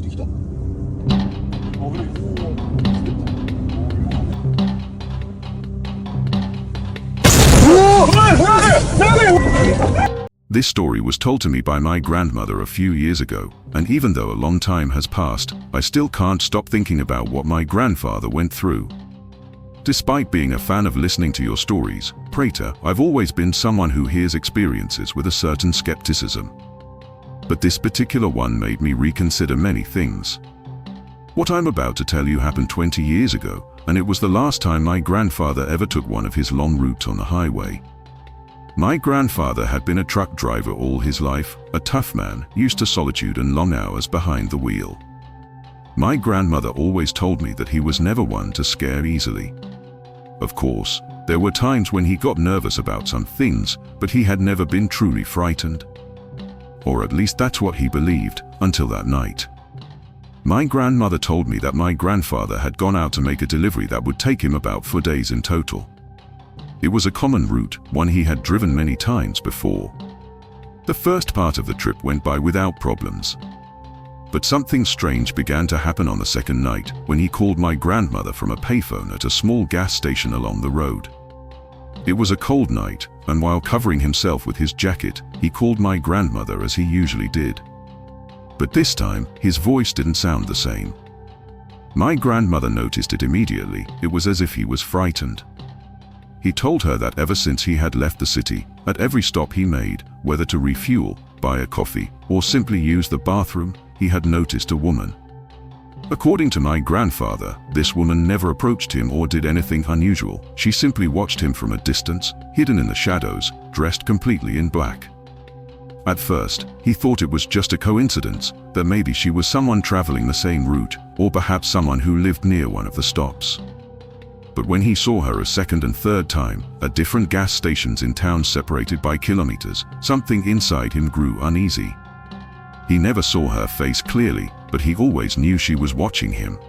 ってきた。危ない。This story was told to me by my grandmother a few years ago, and even though a long time has passed, I still can't stop thinking about what my grandfather went through. Despite being a fan of listening to your stories, Prater, I've always been someone who hears experiences with a certain skepticism. But this particular one made me reconsider many things. What I'm about to tell you happened 20 years ago, and it was the last time my grandfather ever took one of his long routes on the highway. My grandfather had been a truck driver all his life, a tough man, used to solitude and long hours behind the wheel. My grandmother always told me that he was never one to scare easily. Of course, there were times when he got nervous about some things, but he had never been truly frightened. Or at least that's what he believed, until that night. My grandmother told me that my grandfather had gone out to make a delivery that would take him about 4 days in total. It was a common route, one he had driven many times before. The first part of the trip went by without problems. But something strange began to happen on the second night, when he called my grandmother from a payphone at a small gas station along the road. It was a cold night, and while covering himself with his jacket, he called my grandmother as he usually did. But this time, his voice didn't sound the same. My grandmother noticed it immediately. It was as if he was frightened. He told her that ever since he had left the city, at every stop he made, whether to refuel, buy a coffee, or simply use the bathroom, he had noticed a woman. According to my grandfather, this woman never approached him or did anything unusual. She simply watched him from a distance, hidden in the shadows, dressed completely in black. At first, he thought it was just a coincidence, that maybe she was someone traveling the same route, or perhaps someone who lived near one of the stops. But when he saw her a second and third time, at different gas stations in towns separated by kilometers, something inside him grew uneasy. He never saw her face clearly, but he always knew she was watching him.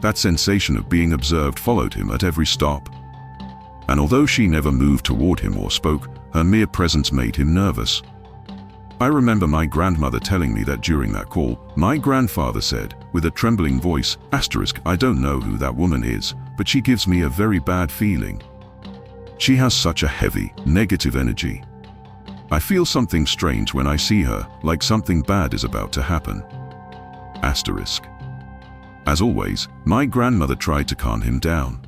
That sensation of being observed followed him at every stop. And although she never moved toward him or spoke, her mere presence made him nervous. I remember my grandmother telling me that during that call, my grandfather said, with a trembling voice, "I don't know who that woman is, but she gives me a very bad feeling. She has such a heavy, negative energy. I feel something strange when I see her, like something bad is about to happen." As always, my grandmother tried to calm him down.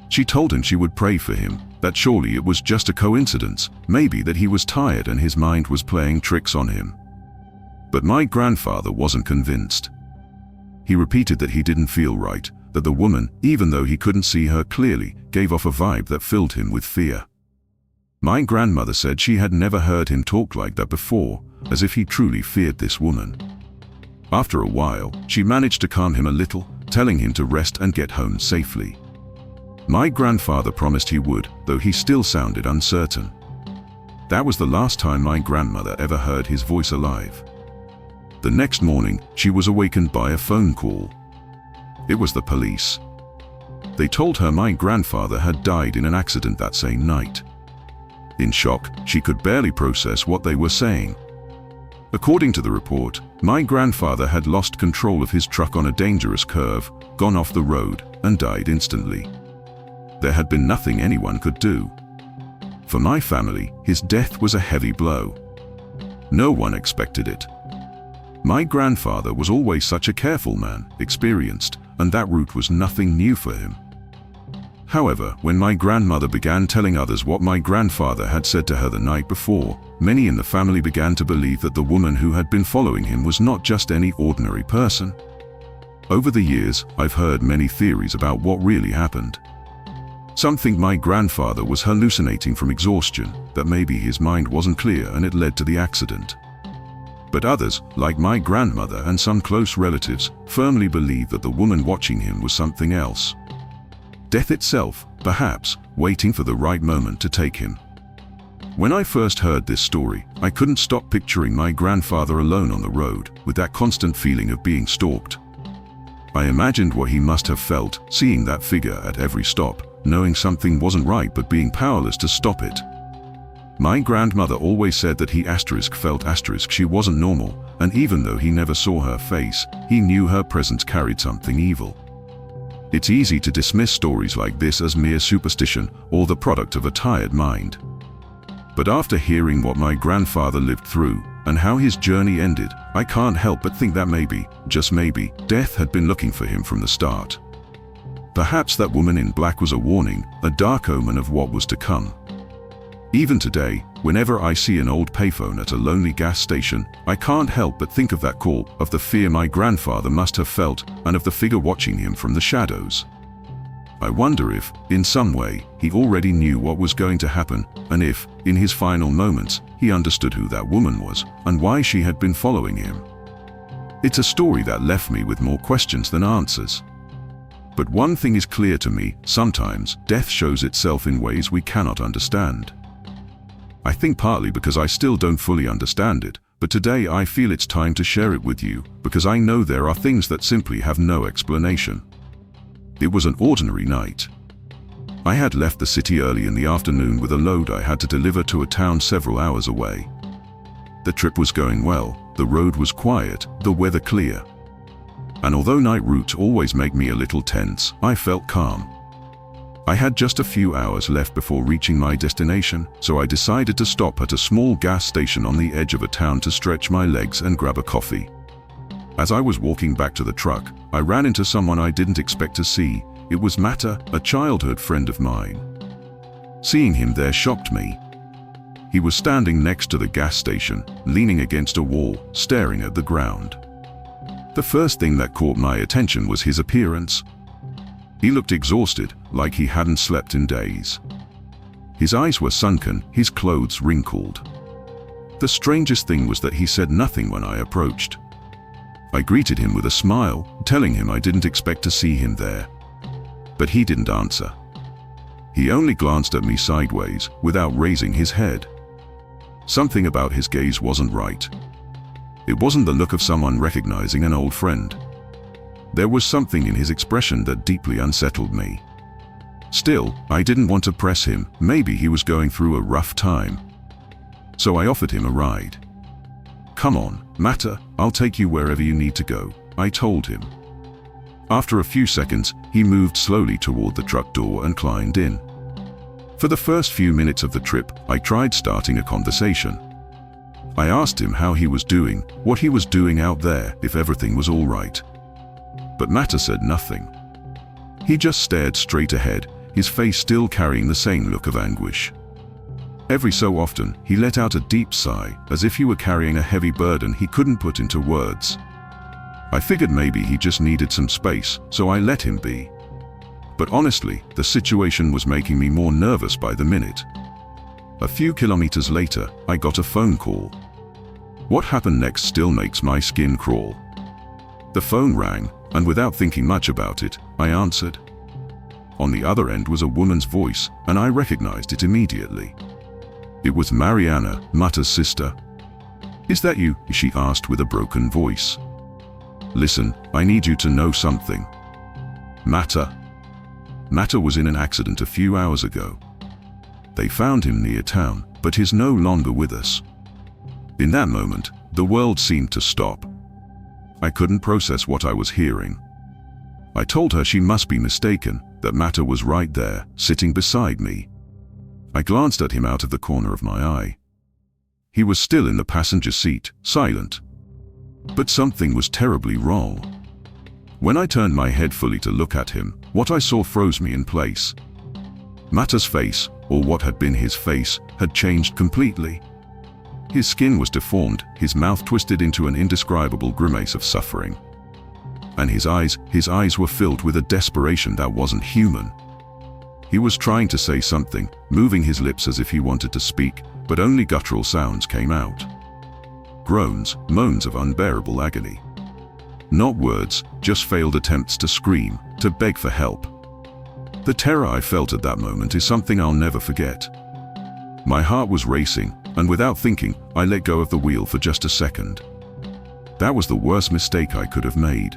She told him she would pray for him, that surely it was just a coincidence, maybe that he was tired and his mind was playing tricks on him. But my grandfather wasn't convinced. He repeated that he didn't feel right, that the woman, even though he couldn't see her clearly, gave off a vibe that filled him with fear. My grandmother said she had never heard him talk like that before, as if he truly feared this woman. After a while, she managed to calm him a little, telling him to rest and get home safely. My grandfather promised he would, though he still sounded uncertain. That was the last time my grandmother ever heard his voice alive. The next morning, she was awakened by a phone call. It was the police. They told her my grandfather had died in an accident that same night. In shock, she could barely process what they were saying. According to the report, my grandfather had lost control of his truck on a dangerous curve, gone off the road, and died instantly. There had been nothing anyone could do. For my family, his death was a heavy blow. No one expected it. My grandfather was always such a careful man, experienced, and that route was nothing new for him. However, when my grandmother began telling others what my grandfather had said to her the night before, many in the family began to believe that the woman who had been following him was not just any ordinary person. Over the years, I've heard many theories about what really happened. Some think my grandfather was hallucinating from exhaustion, that maybe his mind wasn't clear and it led to the accident. But others, like my grandmother and some close relatives, firmly believe that the woman watching him was something else. Death itself, perhaps, waiting for the right moment to take him. When I first heard this story, I couldn't stop picturing my grandfather alone on the road, with that constant feeling of being stalked. I imagined what he must have felt, seeing that figure at every stop, knowing something wasn't right but being powerless to stop it. My grandmother always said that he felt she wasn't normal, and even though he never saw her face, he knew her presence carried something evil. It's easy to dismiss stories like this as mere superstition or the product of a tired mind. But after hearing what my grandfather lived through and how his journey ended, I can't help but think that maybe, just maybe, death had been looking for him from the start. Perhaps that woman in black was a warning, a dark omen of what was to come. Even today, whenever I see an old payphone at a lonely gas station, I can't help but think of that call, of the fear my grandfather must have felt, and of the figure watching him from the shadows. I wonder if, in some way, he already knew what was going to happen, and if, in his final moments, he understood who that woman was, and why she had been following him. It's a story that left me with more questions than answers. But one thing is clear to me: sometimes, death shows itself in ways we cannot understand. I think partly because I still don't fully understand it, but today I feel it's time to share it with you, because I know there are things that simply have no explanation. It was an ordinary night. I had left the city early in the afternoon with a load I had to deliver to a town several hours away. The trip was going well, the road was quiet, the weather clear. And although night routes always make me a little tense, I felt calm. I had just a few hours left before reaching my destination, so I decided to stop at a small gas station on the edge of a town to stretch my legs and grab a coffee. As I was walking back to the truck, I ran into someone I didn't expect to see. It was Mata, a childhood friend of mine. Seeing him there shocked me. He was standing next to the gas station, leaning against a wall, staring at the ground. The first thing that caught my attention was his appearance. He looked exhausted, like he hadn't slept in days. His eyes were sunken, his clothes wrinkled. The strangest thing was that he said nothing when I approached. I greeted him with a smile, telling him I didn't expect to see him there. But he didn't answer. He only glanced at me sideways, without raising his head. Something about his gaze wasn't right. It wasn't the look of someone recognizing an old friend. There was something in his expression that deeply unsettled me. Still, I didn't want to press him. Maybe he was going through a rough time. So I offered him a ride. "Come on, Mata, I'll take you wherever you need to go," I told him. After a few seconds, he moved slowly toward the truck door and climbed in. For the first few minutes of the trip, I tried starting a conversation. I asked him how he was doing, what he was doing out there, if everything was all right. But Mata said nothing. He just stared straight ahead, his face still carrying the same look of anguish. Every so often, he let out a deep sigh, as if he were carrying a heavy burden he couldn't put into words. I figured maybe he just needed some space, so I let him be. But honestly, the situation was making me more nervous by the minute. A few kilometers later, I got a phone call. What happened next still makes my skin crawl. The phone rang, and without thinking much about it, I answered. On the other end was a woman's voice, and I recognized it immediately. It was Mariana, Mata's sister. "Is that you?" she asked with a broken voice. "Listen, I need you to know something. Mata was in an accident a few hours ago. They found him near town, but he's no longer with us." In that moment, the world seemed to stop. I couldn't process what I was hearing. I told her she must be mistaken, that Mata was right there, sitting beside me. I glanced at him out of the corner of my eye. He was still in the passenger seat, silent. But something was terribly wrong. When I turned my head fully to look at him, what I saw froze me in place. Mata's face, or what had been his face, had changed completely. His skin was deformed, his mouth twisted into an indescribable grimace of suffering. And his eyes were filled with a desperation that wasn't human. He was trying to say something, moving his lips as if he wanted to speak, but only guttural sounds came out. Groans, moans of unbearable agony. Not words, just failed attempts to scream, to beg for help. The terror I felt at that moment is something I'll never forget. My heart was racing, and without thinking, I let go of the wheel for just a second. That was the worst mistake I could have made.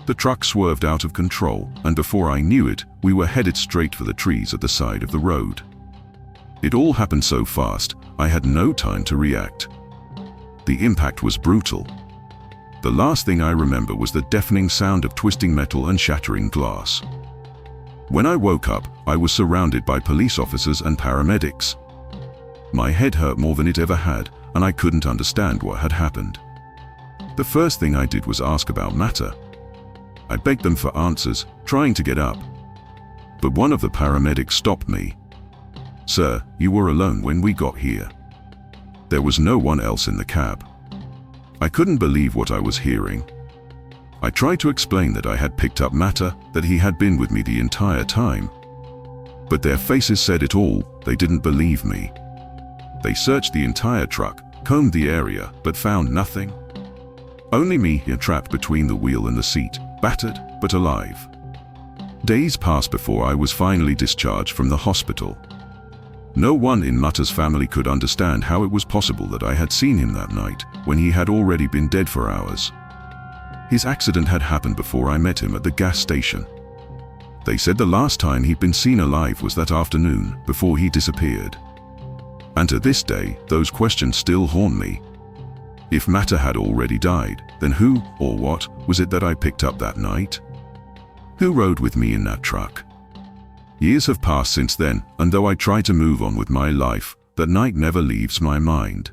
The truck swerved out of control, and before I knew it, we were headed straight for the trees at the side of the road. It all happened so fast, I had no time to react. The impact was brutal. The last thing I remember was the deafening sound of twisting metal and shattering glass. When I woke up, I was surrounded by police officers and paramedics. My head hurt more than it ever had, and I couldn't understand what had happened. The first thing I did was ask about Matter. I begged them for answers, trying to get up. But one of the paramedics stopped me. "Sir, you were alone when we got here. There was no one else in the cab." I couldn't believe what I was hearing. I tried to explain that I had picked up Matter, that he had been with me the entire time. But their faces said it all. They didn't believe me. They searched the entire truck, combed the area, but found nothing. Only me here trapped between the wheel and the seat, battered but alive. Days passed before I was finally discharged from the hospital. No one in Matter's family could understand how it was possible that I had seen him that night, when he had already been dead for hours. His accident had happened before I met him at the gas station. They said the last time he'd been seen alive was that afternoon, before he disappeared. And to this day, those questions still haunt me. If Matter had already died, then who or what was it that I picked up that night? Who rode with me in that truck? Years have passed since then, and though I try to move on with my life, that night never leaves my mind.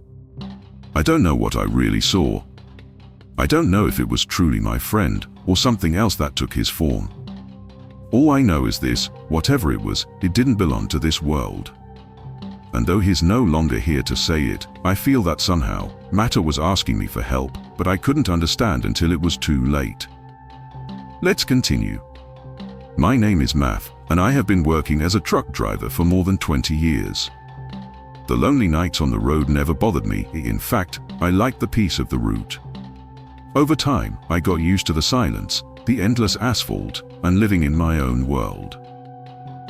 I don't know what I really saw. I don't know if it was truly my friend, or something else that took his form. All I know is this: whatever it was, it didn't belong to this world. And though he's no longer here to say it, I feel that somehow, Matter was asking me for help, but I couldn't understand until it was too late. Let's continue. My name is Math, and I have been working as a truck driver for more than 20 years. The lonely nights on the road never bothered me. In fact, I liked the peace of the route. Over time, I got used to the silence, the endless asphalt, and living in my own world.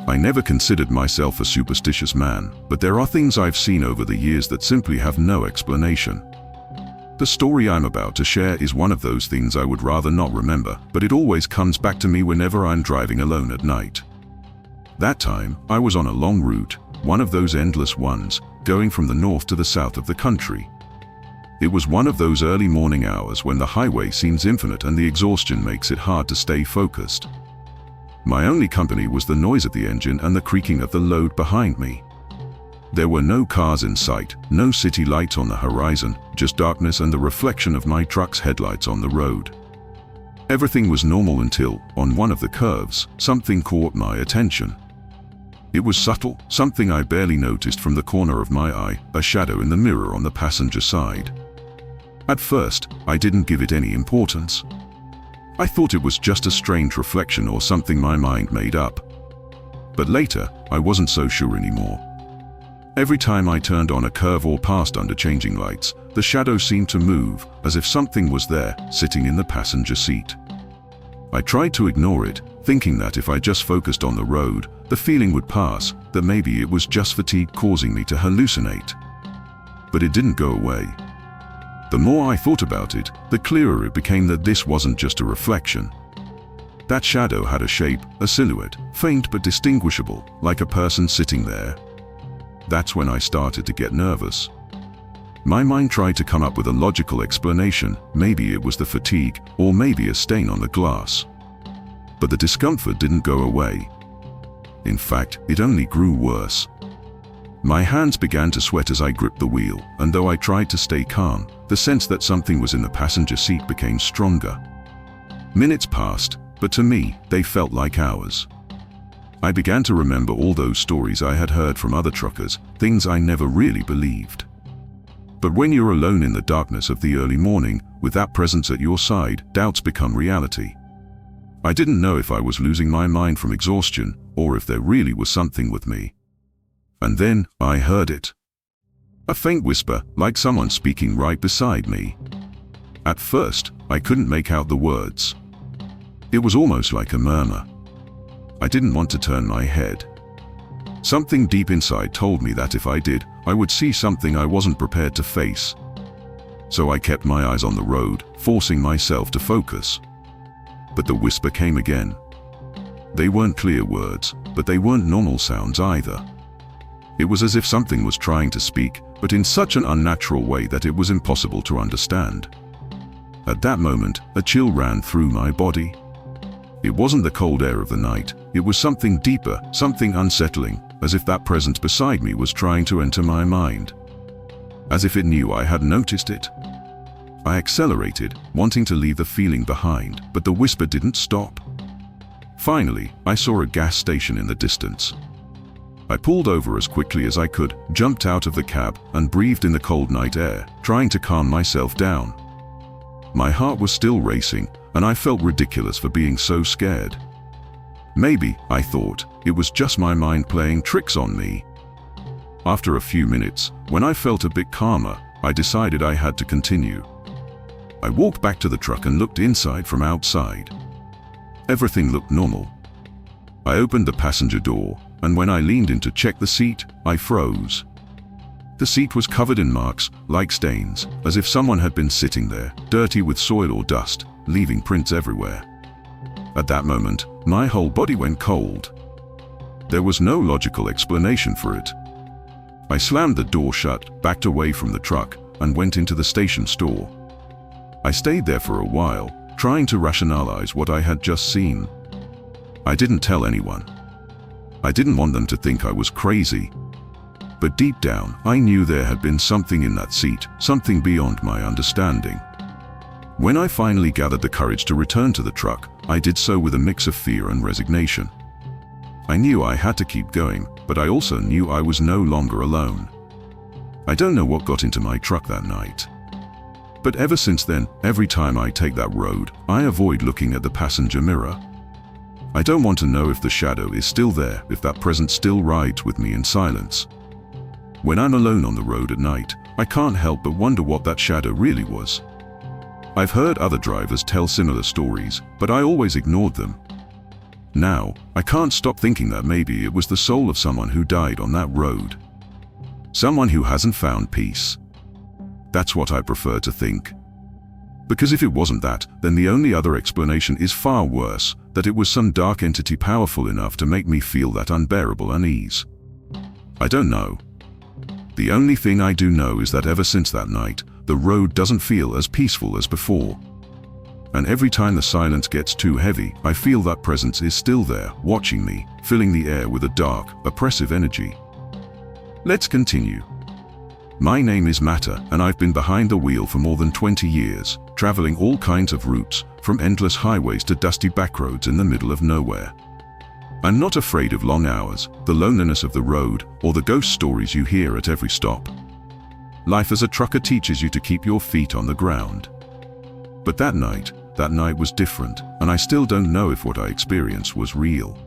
I never considered myself a superstitious man, but there are things I've seen over the years that simply have no explanation. The story I'm about to share is one of those things I would rather not remember, but it always comes back to me whenever I'm driving alone at night. That time, I was on a long route, one of those endless ones, going from the north to the south of the country. It was one of those early morning hours when the highway seems infinite and the exhaustion makes it hard to stay focused. My only company was the noise of the engine and the creaking of the load behind me. There were no cars in sight, no city lights on the horizon, just darkness and the reflection of my truck's headlights on the road. Everything was normal until, on one of the curves, something caught my attention. It was subtle, something I barely noticed from the corner of my eye, a shadow in the mirror on the passenger side. At first, I didn't give it any importance. I thought it was just a strange reflection or something my mind made up. But later, I wasn't so sure anymore. Every time I turned on a curve or passed under changing lights, the shadow seemed to move, as if something was there, sitting in the passenger seat. I tried to ignore it, thinking that if I just focused on the road, the feeling would pass, that maybe it was just fatigue causing me to hallucinate. But it didn't go away. The more I thought about it, the clearer it became that this wasn't just a reflection. That shadow had a shape, a silhouette, faint but distinguishable, like a person sitting there. That's when I started to get nervous. My mind tried to come up with a logical explanation. Maybe it was the fatigue, or maybe a stain on the glass. But the discomfort didn't go away. In fact, it only grew worse. My hands began to sweat as I gripped the wheel, and though I tried to stay calm, the sense that something was in the passenger seat became stronger. Minutes passed, but to me, they felt like hours. I began to remember all those stories I had heard from other truckers, things I never really believed. But when you're alone in the darkness of the early morning, with that presence at your side, doubts become reality. I didn't know if I was losing my mind from exhaustion, or if there really was something with me. And then, I heard it. A faint whisper, like someone speaking right beside me. At first, I couldn't make out the words. It was almost like a murmur. I didn't want to turn my head. Something deep inside told me that if I did, I would see something I wasn't prepared to face. So I kept my eyes on the road, forcing myself to focus. But the whisper came again. They weren't clear words, but they weren't normal sounds either. It was as if something was trying to speak, but in such an unnatural way that it was impossible to understand. At that moment, a chill ran through my body. It wasn't the cold air of the night, it was something deeper, something unsettling, as if that presence beside me was trying to enter my mind. As if it knew I had noticed it. I accelerated, wanting to leave the feeling behind, but the whisper didn't stop. Finally, I saw a gas station in the distance. I pulled over as quickly as I could, jumped out of the cab, and breathed in the cold night air, trying to calm myself down. My heart was still racing, and I felt ridiculous for being so scared. Maybe, I thought, it was just my mind playing tricks on me. After a few minutes, when I felt a bit calmer, I decided I had to continue. I walked back to the truck and looked inside from outside. Everything looked normal. I opened the passenger door, and when I leaned in to check the seat, I froze. The seat was covered in marks, like stains, as if someone had been sitting there, dirty with soil or dust, leaving prints everywhere. At that moment, my whole body went cold. There was no logical explanation for it. I slammed the door shut, backed away from the truck, and went into the station store. I stayed there for a while, trying to rationalize what I had just seen. I didn't tell anyone. I didn't want them to think I was crazy. But deep down, I knew there had been something in that seat, something beyond my understanding. When I finally gathered the courage to return to the truck, I did so with a mix of fear and resignation. I knew I had to keep going, but I also knew I was no longer alone. I don't know what got into my truck that night. But ever since then, every time I take that road, I avoid looking at the passenger mirror. I don't want to know if the shadow is still there, if that presence still rides with me in silence. When I'm alone on the road at night, I can't help but wonder what that shadow really was. I've heard other drivers tell similar stories, but I always ignored them. Now, I can't stop thinking that maybe it was the soul of someone who died on that road. Someone who hasn't found peace. That's what I prefer to think. Because if it wasn't that, then the only other explanation is far worse, that it was some dark entity powerful enough to make me feel that unbearable unease. I don't know. The only thing I do know is that ever since that night, the road doesn't feel as peaceful as before. And every time the silence gets too heavy, I feel that presence is still there, watching me, filling the air with a dark, oppressive energy. Let's continue. My name is Matter, and I've been behind the wheel for more than 20 years, traveling all kinds of routes, from endless highways to dusty backroads in the middle of nowhere. I'm not afraid of long hours, the loneliness of the road, or the ghost stories you hear at every stop. Life as a trucker teaches you to keep your feet on the ground. But that night was different, and I still don't know if what I experienced was real.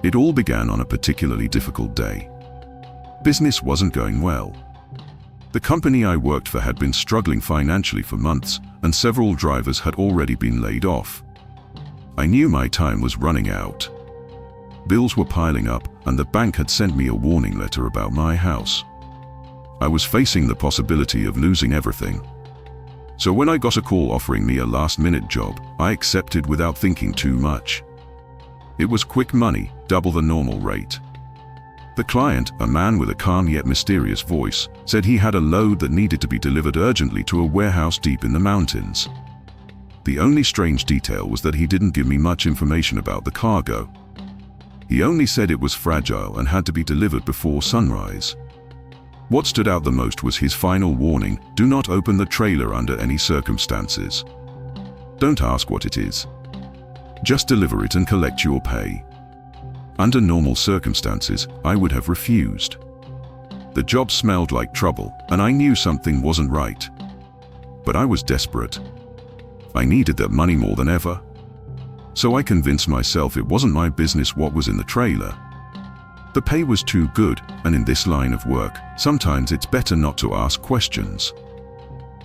It all began on a particularly difficult day. Business wasn't going well. The company I worked for had been struggling financially for months, and several drivers had already been laid off. I knew my time was running out. Bills were piling up, and the bank had sent me a warning letter about my house. I was facing the possibility of losing everything. So when I got a call offering me a last-minute job, I accepted without thinking too much. It was quick money, double the normal rate. The client, a man with a calm yet mysterious voice, said he had a load that needed to be delivered urgently to a warehouse deep in the mountains. The only strange detail was that he didn't give me much information about the cargo. He only said it was fragile and had to be delivered before sunrise. What stood out the most was his final warning: do not open the trailer under any circumstances. Don't ask what it is. Just deliver it and collect your pay. Under normal circumstances, I would have refused. The job smelled like trouble, and I knew something wasn't right. But I was desperate. I needed that money more than ever. So I convinced myself it wasn't my business what was in the trailer. The pay was too good, and in this line of work, sometimes it's better not to ask questions.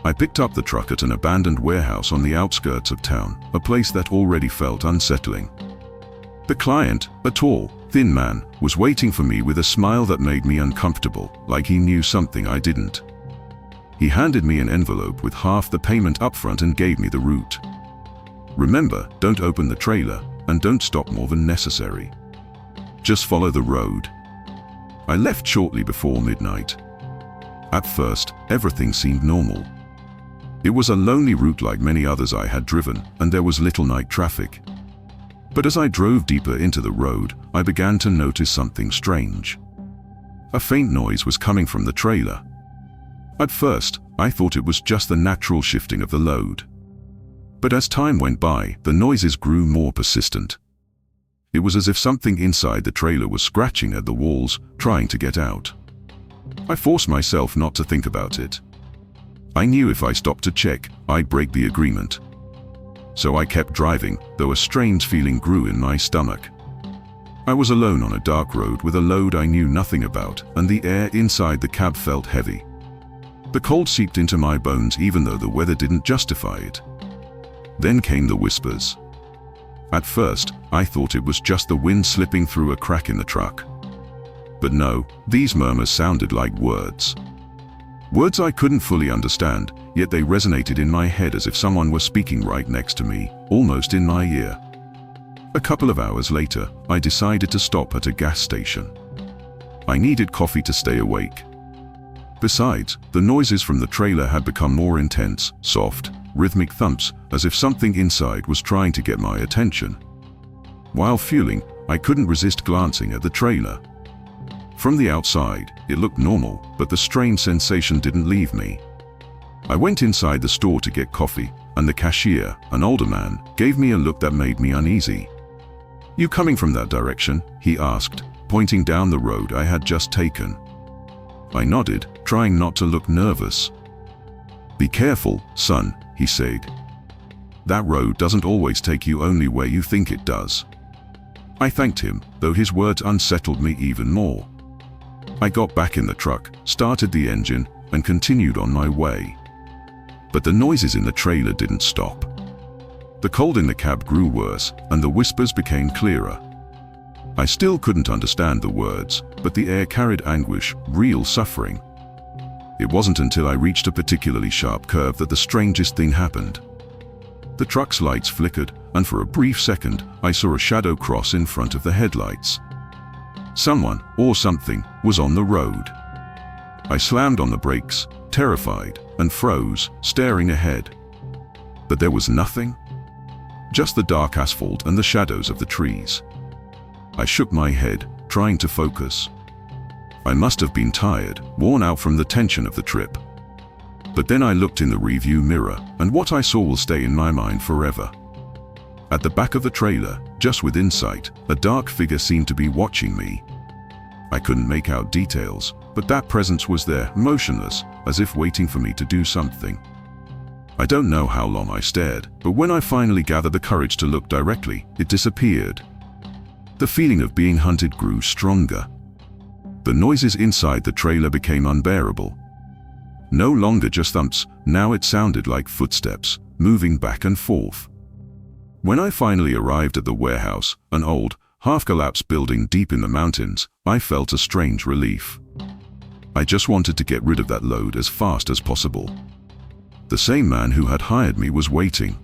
I picked up the truck at an abandoned warehouse on the outskirts of town, a place that already felt unsettling. The client, a tall, thin man, was waiting for me with a smile that made me uncomfortable, like he knew something I didn't. He handed me an envelope with half the payment upfront and gave me the route. Remember, don't open the trailer, and don't stop more than necessary. Just follow the road. I left shortly before midnight. At first, everything seemed normal. It was a lonely route like many others I had driven, and there was little night traffic. But as I drove deeper into the road, I began to notice something strange. A faint noise was coming from the trailer. At first, I thought it was just the natural shifting of the load. But as time went by, the noises grew more persistent. It was as if something inside the trailer was scratching at the walls, trying to get out. I forced myself not to think about it. I knew if I stopped to check, I'd break the agreement. So I kept driving, though a strange feeling grew in my stomach. I was alone on a dark road with a load I knew nothing about, and the air inside the cab felt heavy. The cold seeped into my bones even though the weather didn't justify it. Then came the whispers. At first, I thought it was just the wind slipping through a crack in the truck. But no, these murmurs sounded like words. Words I couldn't fully understand, yet they resonated in my head as if someone were speaking right next to me, almost in my ear. A couple of hours later, I decided to stop at a gas station. I needed coffee to stay awake. Besides, the noises from the trailer had become more intense, soft, rhythmic thumps, as if something inside was trying to get my attention. While fueling, I couldn't resist glancing at the trailer. From the outside, it looked normal, but the strange sensation didn't leave me. I went inside the store to get coffee, and the cashier, an older man, gave me a look that made me uneasy. "You coming from that direction?" he asked, pointing down the road I had just taken. I nodded, trying not to look nervous. "Be careful, son," he said. "That road doesn't always take you only where you think it does." I thanked him, though his words unsettled me even more. I got back in the truck, started the engine, and continued on my way. But the noises in the trailer didn't stop. The cold in the cab grew worse, and the whispers became clearer. I still couldn't understand the words, but the air carried anguish, real suffering. It wasn't until I reached a particularly sharp curve that the strangest thing happened. The truck's lights flickered, and for a brief second, I saw a shadow cross in front of the headlights. Someone, or something, was on the road. I slammed on the brakes, terrified, and froze, staring ahead. But there was nothing. Just the dark asphalt and the shadows of the trees. I shook my head, trying to focus. I must have been tired, worn out from the tension of the trip. But then I looked in the rearview mirror, and what I saw will stay in my mind forever. At the back of the trailer, just within sight, a dark figure seemed to be watching me. I couldn't make out details, but that presence was there, motionless, as if waiting for me to do something. I don't know how long I stared, but when I finally gathered the courage to look directly, it disappeared. The feeling of being hunted grew stronger. The noises inside the trailer became unbearable. No longer just thumps, now it sounded like footsteps, moving back and forth. When I finally arrived at the warehouse, an old, half-collapsed building deep in the mountains, I felt a strange relief. I just wanted to get rid of that load as fast as possible. The same man who had hired me was waiting.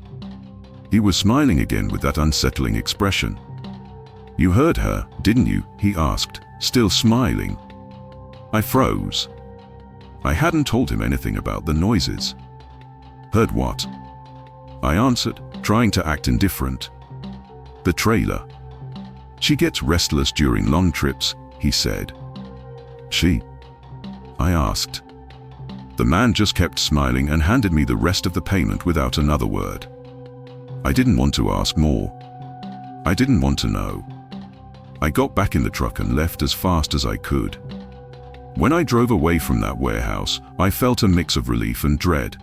He was smiling again with that unsettling expression. "You heard her, didn't you?" he asked, still smiling. I froze. I hadn't told him anything about the noises. "Heard what?" I answered, trying to act indifferent. "The trailer. She gets restless during long trips," he said. "She?" I asked. The man just kept smiling and handed me the rest of the payment without another word. I didn't want to ask more. I didn't want to know. I got back in the truck and left as fast as I could. When I drove away from that warehouse, I felt a mix of relief and dread.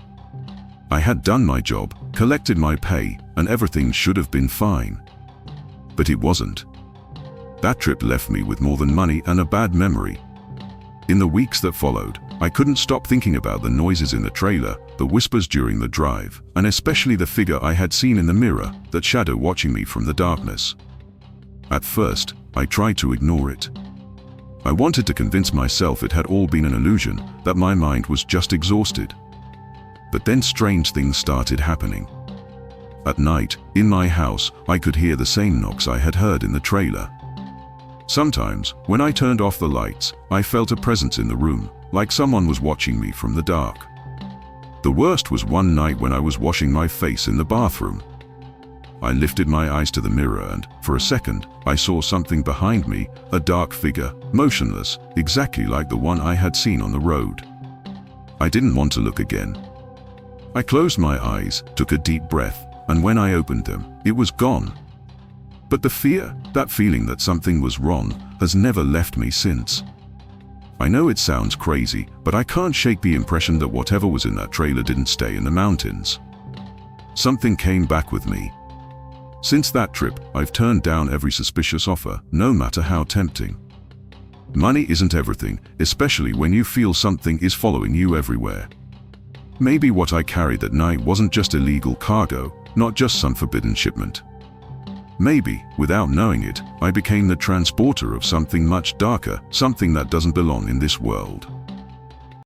I had done my job, collected my pay, and everything should have been fine. But it wasn't. That trip left me with more than money and a bad memory. In the weeks that followed, I couldn't stop thinking about the noises in the trailer, the whispers during the drive, and especially the figure I had seen in the mirror, that shadow watching me from the darkness. At first, I tried to ignore it. I wanted to convince myself it had all been an illusion, that my mind was just exhausted. But then strange things started happening. At night, in my house, I could hear the same knocks I had heard in the trailer. Sometimes, when I turned off the lights, I felt a presence in the room, like someone was watching me from the dark. The worst was one night when I was washing my face in the bathroom. I lifted my eyes to the mirror and, for a second, I saw something behind me, a dark figure, motionless, exactly like the one I had seen on the road. I didn't want to look again. I closed my eyes, took a deep breath, and when I opened them, it was gone. But the fear, that feeling that something was wrong, has never left me since. I know it sounds crazy, but I can't shake the impression that whatever was in that trailer didn't stay in the mountains. Something came back with me. Since that trip, I've turned down every suspicious offer, no matter how tempting. Money isn't everything, especially when you feel something is following you everywhere. Maybe what I carried that night wasn't just illegal cargo, not just some forbidden shipment. Maybe, without knowing it, I became the transporter of something much darker, something that doesn't belong in this world.